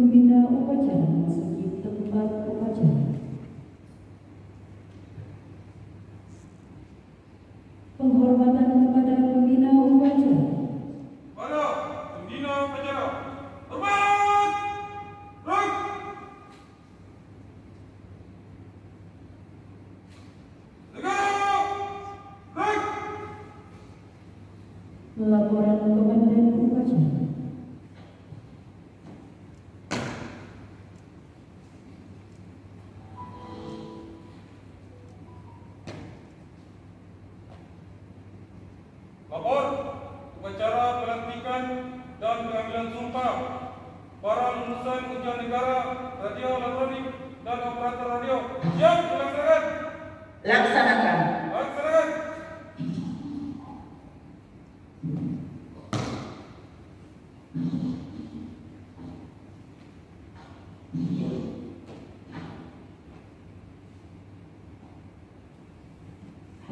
Pembina upacara memasuki tempat upacara. Penghormatan kepada pembina upacara. Para pembina upacara, hormat! Ruk! Negara! Ruk! Laporan komandan upacara. Lapor upacara pelantikan dan pengambilan sumpah para lulusan ujian negara radio elektronik dan operator radio. Siap dilaksanakan. Laksanakan. Laksanakan.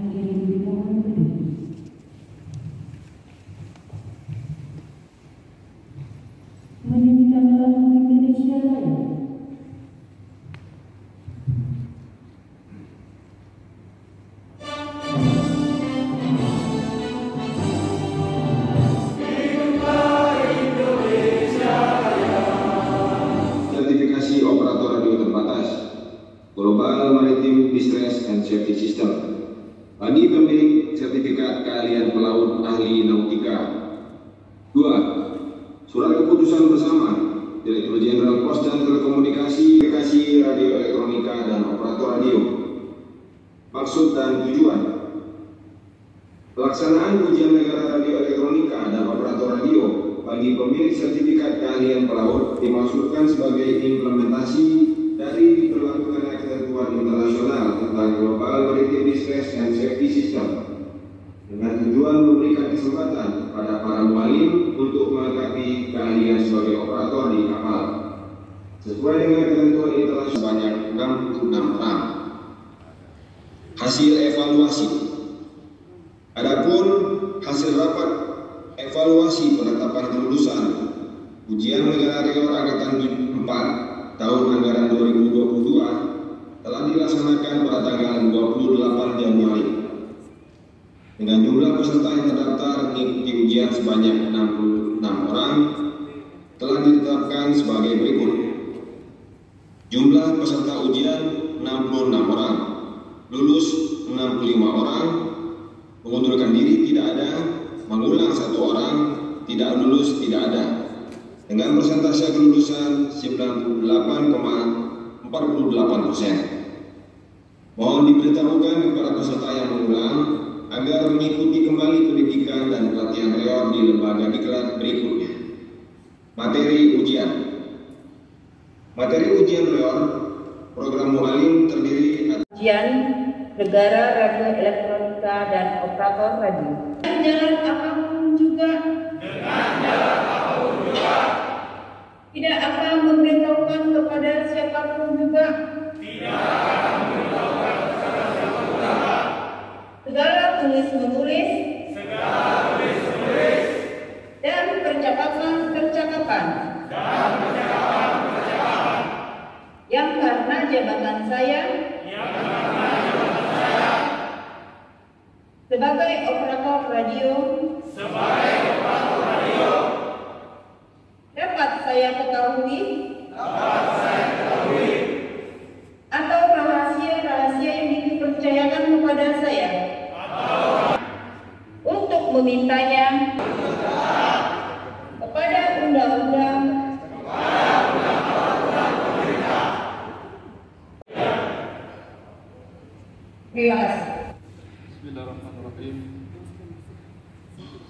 Hadirin dimohon berdiri. Menyanyikan lagu Indonesia Raya. Sertifikasi operator radio terbatas Global Maritime Distress and Safety System bagi pemilik sertifikat keahlian pelaut ahli nautika. 2. Surat keputusan bersama Direktur Jenderal Pos dan Telekomunikasi, Aplikasi Radio Elektronika dan Operator Radio. Maksud dan tujuan: pelaksanaan ujian negara radio elektronika dan operator radio bagi pemilik sertifikat keahlian pelaut dimaksudkan sebagai implementasi dari diberlakukannya ketentuan internasional tentang Global Maritime Distress and Safety System dengan tujuan memberikan kesempatan pada para mualim untuk melengkapi keahlian sebagai operator di kapal sesuai dengan ketentuan internasional sebanyak 66 orang. Hasil evaluasi. Adapun hasil rapat evaluasi penetapan kelulusan ujian negara rekor angkatan 4 tahun anggaran 2022 telah dilaksanakan pada tanggal 28 Januari dengan jumlah peserta yang terdaftar mengikuti ujian sebanyak 66 orang telah ditetapkan sebagai berikut. Jumlah peserta ujian 66 orang, lulus 65 orang, mengundurkan diri tidak ada, mengulang 1 orang, tidak lulus tidak ada, dengan persentase kelulusan 98,48%. Mohon diberitahukan kepada peserta yang mengulang agar mengikuti kembali pendidikan dan pelatihan reor di lembaga diklat berikutnya. Materi ujian. Materi ujian reor program mualim terdiri atas Ujian negara radio elektronika dan operator radio. Jalan apapun juga. Tidak akan memberitahukan kepada siapapun juga. Segala tulis-menulis dan percakapan yang karena jabatan saya sebagai operator radio dapat saya ketahui atau rahasia-rahasia yang dipercayakan kepada saya untuk memintanya kepada undang-undang terima kasih. Bismillahirrahmanirrahim.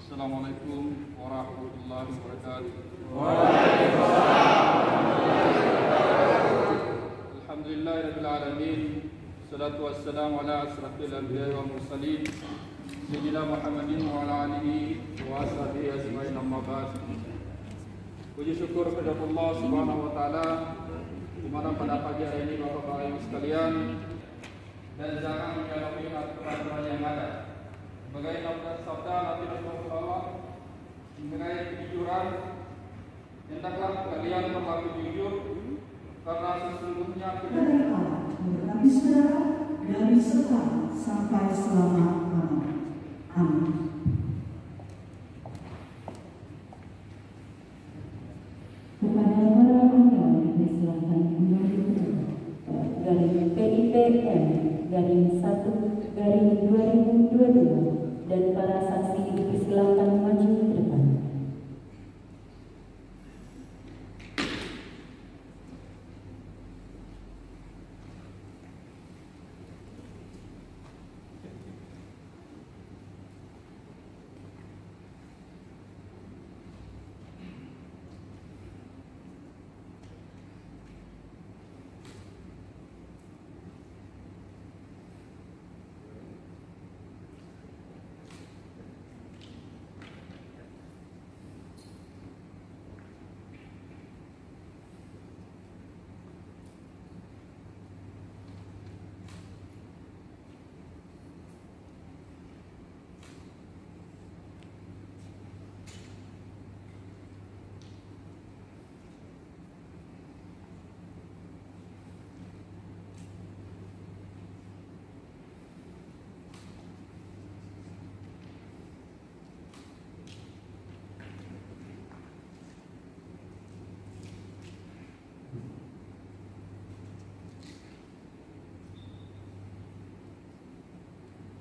Assalamualaikum warahmatullahi wabarakatuh. Alhamdulillahirabbil alamin. Wassalatu wassalamu ala asyrafil anbiya'i wal mursalin sayyidina Muhammadin wa ala alihi wa sahbihi ajma'in, amma ba'd. Puji syukur kepada Allah Subhanahu wa taala di mana pada pagi hari ini Bapak-bapak Ibu sekalian dan jangan menjauhi aturan yang ada. Sebagai sabda Nabi Rasulullah mengenai kejujuran hendaklah kalian berlaku jujur, karena sesungguhnya kepada Allah kami saudara dari sekarang sampai selama-lamanya. Amin. Kepada para anggota dipersilakan kembali garing PIPM garing 1 garing 2022 dan para saksi dipersilakan maju ke depan.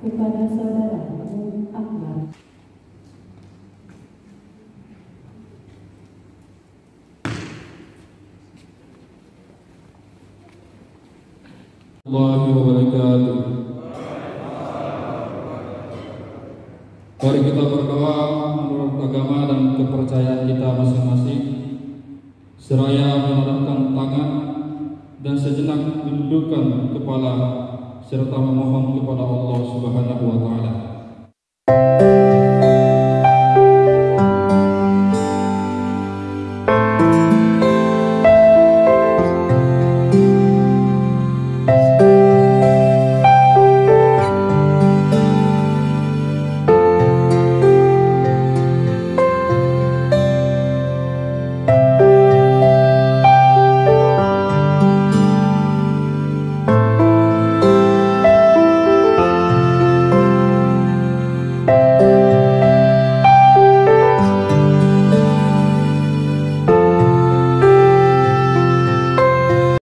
Kepada saudara Akbar. Warahmatullahi wabarakatuh. Mari kita berdoa menurut agama dan kepercayaan kita masing-masing, seraya menadahkan tangan dan sejenak menundukkan kepala serta memohon kepada Allah